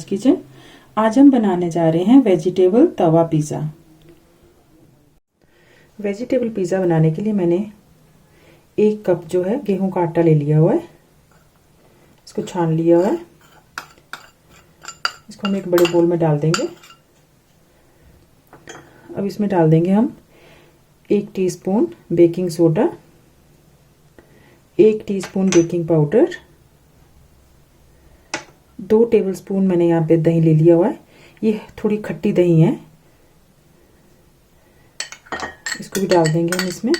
Kitchen. आज हम बनाने जा रहे हैं वेजिटेबल तवा पिज़्ज़ा। वेजिटेबल पिज़्ज़ा बनाने के लिए मैंने 1 कप जो है गेहूं का आटा ले लिया हुआ है। इसको छान लिया हुआ है। इसको हम एक बड़े बोल में डाल देंगे। अब इसमें डाल देंगे हम 1 teaspoon baking soda, 1 teaspoon baking powder, 2 tablespoon मैंने यहाँ पे दही ले लिया हुआ है। ये थोड़ी खट्टी दही है, इसको भी डाल देंगे हम इसमें।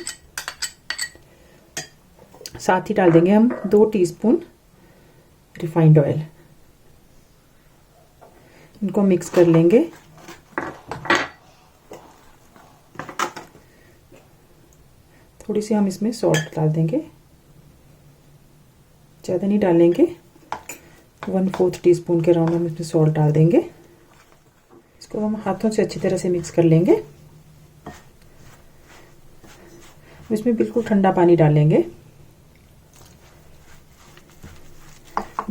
साथ ही डाल देंगे हम 2 टीस्पून रिफाइंड ऑयल। इनको मिक्स कर लेंगे। थोड़ी सी हम इसमें सॉल्ट डाल देंगे, ज़्यादा नहीं डालेंगे। 1/4 टीस्पून के राउंड हम इसमें सॉल्ट डाल देंगे। इसको हम हाथों से अच्छी तरह से मिक्स कर लेंगे। इसमें बिल्कुल ठंडा पानी डालेंगे।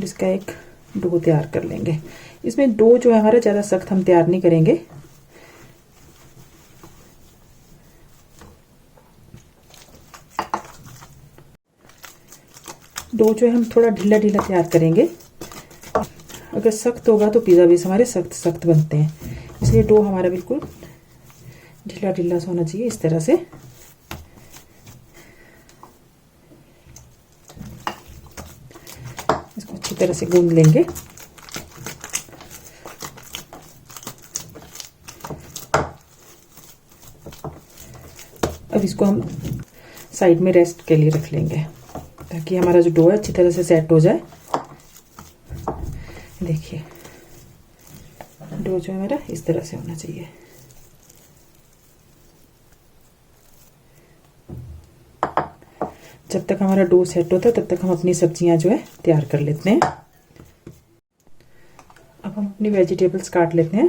इसका एक डो तैयार कर लेंगे। इसमें डो जो है हमारा ज़्यादा सख्त हम तैयार नहीं करेंगे। डो जो है हम थोड़ा ढीला ढीला तैयार करेंगे। अगर सख्त होगा तो पिज़्ज़ा बेस हमारे सख्त सख्त बनते हैं, इसलिए डो हमारा बिल्कुल ढीला ढीला सा होना चाहिए। इस तरह से इसको अच्छी तरह से गूंद लेंगे। अब इसको हम साइड में रेस्ट के लिए रख लेंगे ताकि हमारा जो डो है अच्छी तरह से सेट हो जाए। देखिए डो जो है मेरा इस तरह से होना चाहिए। जब तक हमारा डो सेट होता है तब तक हम अपनी सब्जियां जो है तैयार कर लेते हैं। अब हम अपनी वेजिटेबल्स काट लेते हैं।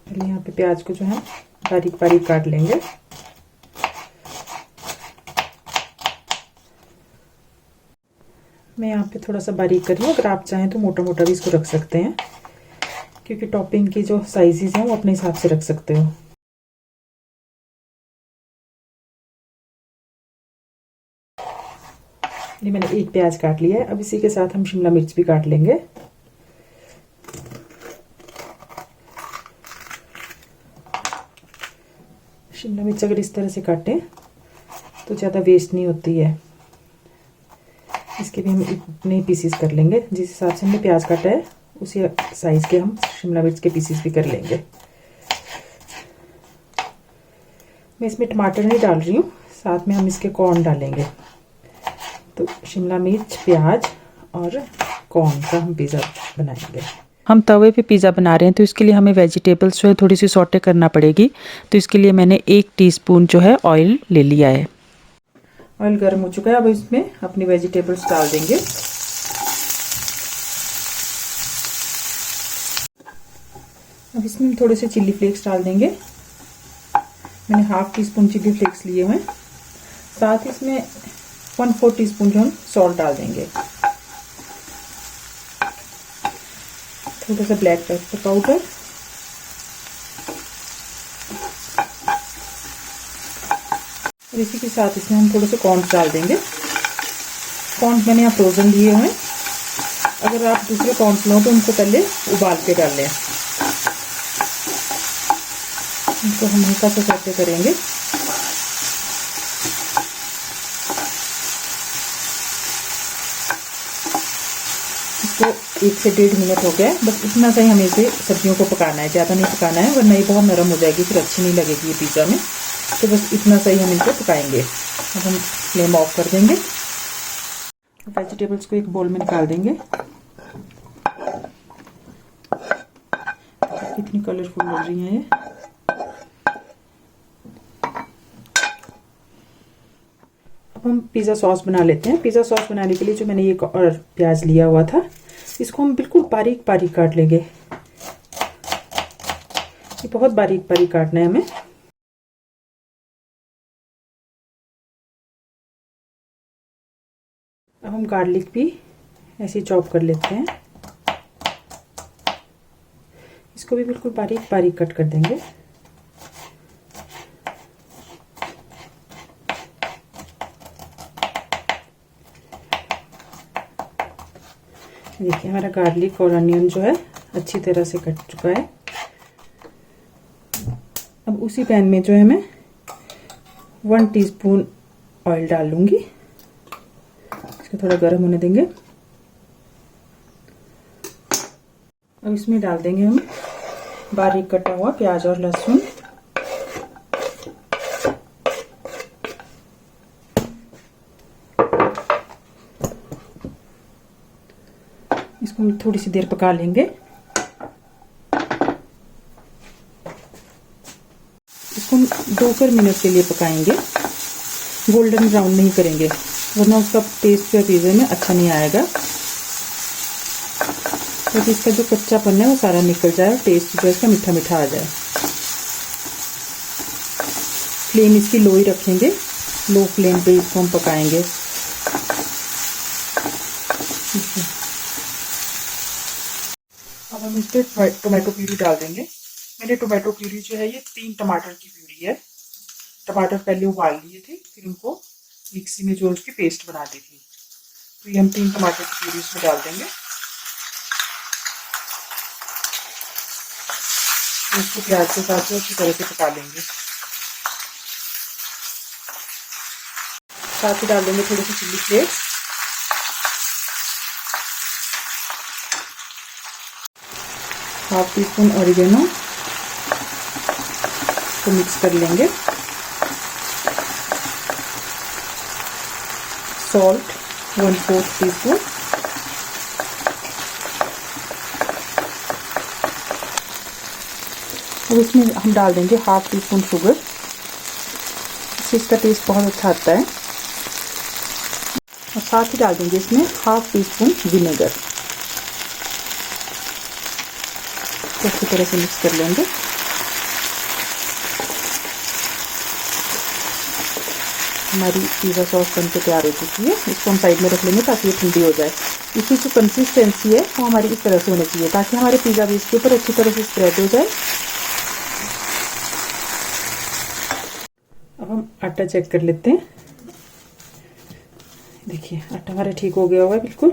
पहले यहाँ पे प्याज को जो है बारीक बारीक काट लेंगे। मैं यहाँ पे थोड़ा सा बारीक कर रही हूँ। अगर आप चाहें तो मोटा मोटा भी इसको रख सकते हैं, क्योंकि टॉपिंग की जो साइजेस हैं वो अपने हिसाब से रख सकते हो। ये मैंने 1 प्याज काट लिया है। अब इसी के साथ हम शिमला मिर्च भी काट लेंगे। शिमला मिर्च अगर इस तरह से काटें तो ज़्यादा वेस्ट नहीं होती है। इसके भी हम इतने पीसीस कर लेंगे। जिस हिसाब से हमने प्याज काटा है उसी साइज के हम शिमला मिर्च के पीसीस भी कर लेंगे। मैं इसमें टमाटर नहीं डाल रही हूँ, साथ में हम इसके कॉर्न डालेंगे। तो शिमला मिर्च, प्याज और कॉर्न का हम पिज़्ज़ा बनाएंगे। हम तवे पे पिज़्ज़ा बना रहे हैं तो इसके लिए हमें वेजिटेबल्स जो है थोड़ी सी सॉटे करना पड़ेगी। तो इसके लिए मैंने 1 टीस्पून जो है ऑयल ले लिया है। ऑयल गर्म हो चुका है। अब इसमें अपनी वेजिटेबल्स डाल देंगे। अब इसमें थोड़े से चिल्ली फ्लेक्स डाल देंगे। मैंने 1/2 टीस्पून चिल्ली फ्लेक्स लिए हुए हैं। साथ ही इसमें 1/4 टीस्पून जो हम सॉल्ट डाल देंगे। थोड़ा सा ब्लैक पेपर पाउडर, और इसी के साथ इसमें हम थोड़े से कॉर्न्स डाल देंगे। कॉर्न्स मैंने यहाँ फ्रोजन लिए हुए हैं। अगर आप दूसरे कॉर्न्स लो तो उनको पहले उबाल के डाल लें। इनको हम हल्का सा सौटे करेंगे। इसको 1 से 1.5 मिनट हो गया है। बस इतना सा ही हमें इसे सब्जियों को पकाना है, ज़्यादा नहीं पकाना है, वरना ये बहुत नरम हो जाएगी, फिर अच्छी नहीं लगेगी ये पिज़्ज़ा में। तो बस इतना सा ही हम इनको पकाएंगे। अब हम फ्लेम ऑफ कर देंगे। वेजिटेबल्स को एक बोल में निकाल देंगे। कितनी कलरफुल लग रही हैं ये। अब हम पिज़्ज़ा सॉस बना लेते हैं। पिज़्ज़ा सॉस बनाने के लिए जो मैंने एक और प्याज लिया हुआ था, इसको हम बिल्कुल बारीक बारीक काट लेंगे। ये बहुत बारीक बारीक काटना है हमें। अब हम गार्लिक भी ऐसे चॉप कर लेते हैं। इसको भी बिल्कुल बारीक बारीक कट कर देंगे। देखिए हमारा गार्लिक और अनियन जो है अच्छी तरह से कट चुका है। अब उसी पैन में जो है मैं 1 टीस्पून ऑयल डाल लूँगी। इसको थोड़ा गर्म होने देंगे। अब इसमें डाल देंगे हम बारीक कटा हुआ प्याज और लहसुन। इसको हम थोड़ी सी देर पका लेंगे। इसको हम 2 मिनट के लिए पकाएंगे, गोल्डन ब्राउन नहीं करेंगे वरना उसका टेस्ट जो पिज़्ज़ा में अच्छा नहीं आएगा। तो इसका जो कच्चापन है वो सारा निकल जाए और टेस्ट जो है इसका मीठा मीठा आ जाए। फ्लेम इसकी लो ही रखेंगे, लो फ्लेम पे इसको हम पकाएंगे। अब हम इस पर टोमेटो प्यूरी डाल देंगे। मैंने टोमेटो प्यूरी जो है ये 3 टमाटर की प्यूरी है। टमाटर पहले उबाल लिए थे, फिर इनको मिक्सी में जो उसकी पेस्ट बना दी थी। तो ये हम 3 टमाटर की प्यूरी इसमें डाल देंगे। इसको प्याज के साथ अच्छी तरह से पका लेंगे। साथ ही डाल देंगे थोड़ी सी chilli flakes, half teaspoon oregano को मिक्स कर लेंगे। सॉल्ट 1/4 टीस्पून, और इसमें हम डाल देंगे हाफ टी स्पून शुगर। इससे इसका टेस्ट बहुत अच्छा आता है। और साथ ही डाल देंगे इसमें हाफ टी स्पून विनेगर। अच्छी तरह से मिक्स कर लेंगे। हमारी पिज़्ज़ा सॉस बन के तैयार हो चुकी है। इसको हम साइड में रख लेंगे ताकि ये ठंडी हो जाए। इसकी जो कंसिस्टेंसी है वो हमारी इस तरह से होनी चाहिए ताकि हमारे पिज़्ज़ा बेस के ऊपर अच्छी तरह से स्प्रेड हो जाए। अब हम आटा चेक कर लेते हैं। देखिए आटा हमारा ठीक हो गया हुआ है बिल्कुल।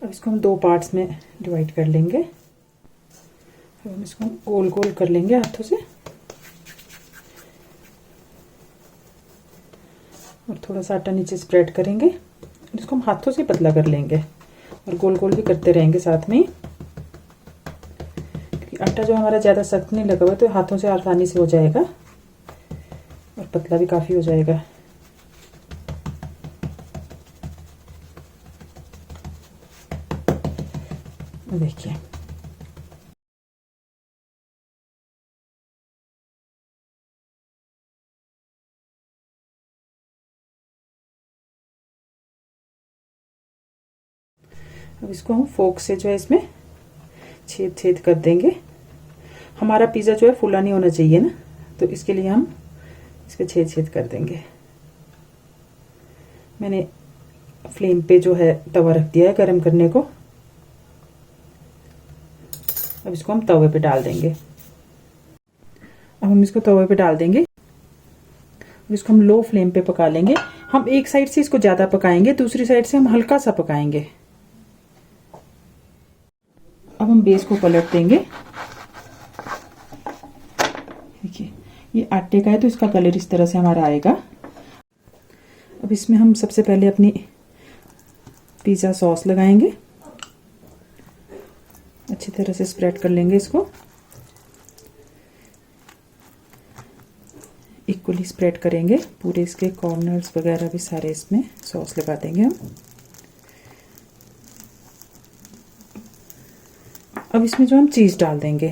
अब इसको हम 2 पार्ट्स में डिवाइड कर लेंगे। अब हम इसको गोल गोल कर लेंगे हाथों से और थोड़ा सा आटा नीचे स्प्रेड करेंगे। इसको हम हाथों से पतला कर लेंगे और गोल गोल भी करते रहेंगे साथ में, क्योंकि आटा जो हमारा ज़्यादा सख्त नहीं लगा हुआ तो हाथों से आसानी से हो जाएगा और पतला भी काफ़ी हो जाएगा। देखिए अब इसको हम फोक से जो है इसमें छेद छेद कर देंगे। हमारा पिज़्ज़ा जो है फूला नहीं होना चाहिए ना, तो इसके लिए हम इस पे छेद छेद कर देंगे। मैंने फ्लेम पे जो है तवा रख दिया है गरम करने को। अब इसको हम तवे पे डाल देंगे। अब हम इसको तवे पे डाल देंगे और इसको हम लो फ्लेम पे पका लेंगे। हम एक साइड से इसको ज़्यादा पकाएंगे, दूसरी साइड से हम हल्का सा पकाएंगे। अब हम बेस को पलट देंगे। देखिए ये आटे का है तो इसका कलर इस तरह से हमारा आएगा। अब इसमें हम सबसे पहले अपनी पिज़्ज़ा सॉस लगाएंगे। अच्छी तरह से स्प्रेड कर लेंगे इसको, इक्वली स्प्रेड करेंगे। पूरे इसके कॉर्नर्स वगैरह भी सारे इसमें सॉस लगा देंगे हम। अब इसमें जो हम चीज़ डाल देंगे,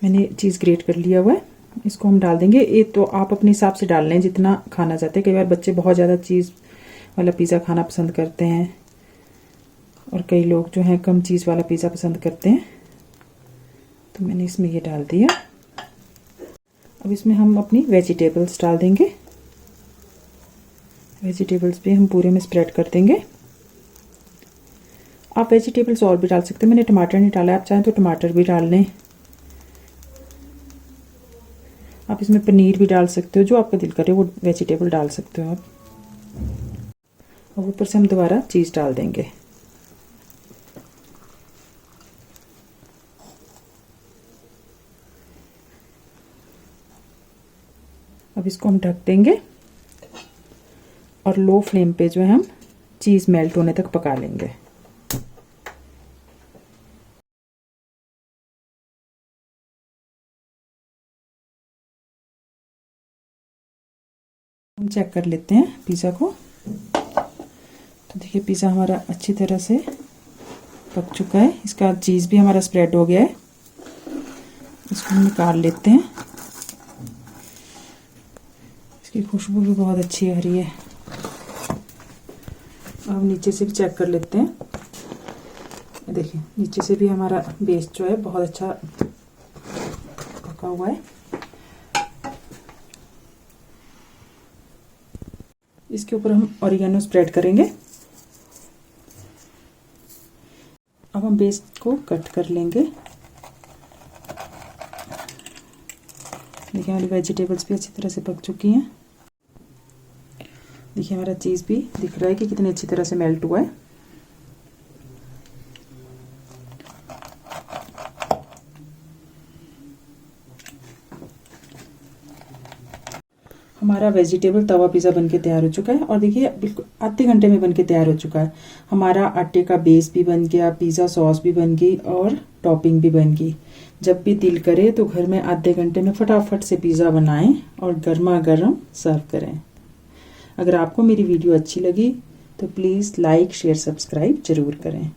मैंने चीज़ ग्रेट कर लिया हुआ है, इसको हम डाल देंगे। ये तो आप अपने हिसाब से डाल लें जितना खाना चाहते हैं। कई बार बच्चे बहुत ज़्यादा चीज़ वाला पिज़्ज़ा खाना पसंद करते हैं और कई लोग जो हैं कम चीज़ वाला पिज़्ज़ा पसंद करते हैं, तो मैंने इसमें ये डाल दिया। अब इसमें हम अपनी वेजिटेबल्स डाल देंगे। वेजिटेबल्स भी हम पूरे में स्प्रेड कर देंगे। आप वेजिटेबल्स और भी डाल सकते हैं, मैंने टमाटर नहीं डाला, आप चाहें तो टमाटर भी डाल लें। आप इसमें पनीर भी डाल सकते हो, जो आपका दिल करे वो वेजिटेबल डाल सकते हो आप। और ऊपर से हम दोबारा चीज़ डाल देंगे। अब इसको हम ढक देंगे और लो फ्लेम पे जो है हम चीज़ मेल्ट होने तक पका लेंगे। हम चेक कर लेते हैं पिज़्ज़ा को। तो देखिए पिज़्ज़ा हमारा अच्छी तरह से पक चुका है, इसका चीज़ भी हमारा स्प्रेड हो गया है। इसको हम निकाल लेते हैं। इसकी खुशबू भी बहुत अच्छी आ रही है। अब नीचे से भी चेक कर लेते हैं। देखिए नीचे से भी हमारा बेस जो है बहुत अच्छा पका हुआ है। इसके ऊपर हम ऑरिगेनो स्प्रेड करेंगे। अब हम बेस को कट कर लेंगे। देखिए हमारी वेजिटेबल्स भी अच्छी तरह से पक चुकी हैं। देखिए हमारा चीज़ भी दिख रहा है कि कितनी अच्छी तरह से मेल्ट हुआ है। हमारा वेजिटेबल तवा पिज़्ज़ा बनके तैयार हो चुका है। और देखिए बिल्कुल आधे घंटे में बनके तैयार हो चुका है। हमारा आटे का बेस भी बन गया, पिज़्ज़ा सॉस भी बन गई और टॉपिंग भी बन गई। जब भी दिल करे तो घर में आधे घंटे में फटाफट से पिज़्ज़ा बनाएं और गर्मा गर्म सर्व करें। अगर आपको मेरी वीडियो अच्छी लगी तो प्लीज़ लाइक शेयर सब्सक्राइब ज़रूर करें।